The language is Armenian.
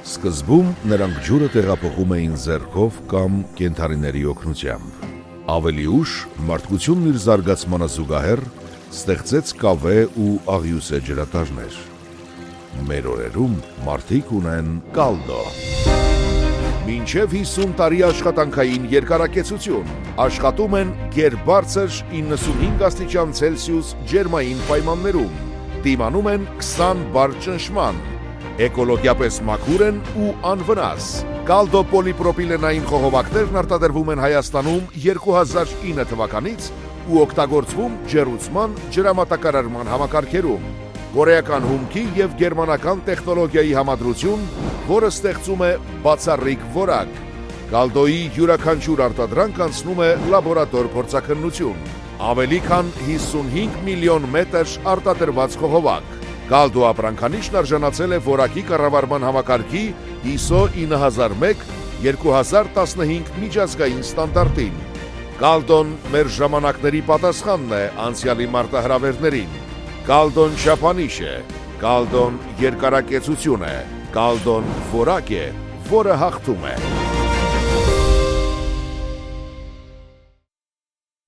Սկզբում նրանք ջուրը տեղափոխում էին ձեռքով կամ կենդանիների օգնությամբ։ Ավելի ուշ մարդկությունն իր զարգացմանը զուգահեռ ստեղծեց կավե ու աղյուսե ջրատարներ։ Մեր օրերում մարդիկ ունեն կալդո։ Մինչև 50 տարի աշխատանքային երկարակեցություն, աշխատում են գերբարձր 95 աստիճան Ցելսիուս ջերմային պայմաններում, դիմանում են 20 բար ճնշման, էկոլոգիապես մաքուր են ու անվնաս։ Կալդո պոլիպրոպիլենային խողովակներն արտադրվում են Հայաստանում 2009 թվականից ու օգտագործվում ջեռուցման, ջրամատակարարման համակարգերում։ Կորեական հումքի և գերմանական տեխնոլոգիայի համադրություն, որը ստեղծում է բացառիկ որակ։ Կալդոյի յուրաքանչյուր արտադրանք անցնում է լաբորատոր փորձաքննություն։ Ավելի քան 55 միլիոն մետր արտադրված խողովակ։ Կալդո ապրանքանիշն արժանացել է որակի կառավարման համակարգի ISO 9001-2015 միջազգային ստանդարտին։ Կալդոն մեր ժամանակների պատասխանն է անցյալի մարտահրավերներին։ Կալդոն չափանիշ է, Կալդոն երկարակեցություն է, Կալդոն որակ է, որը հաղթում է։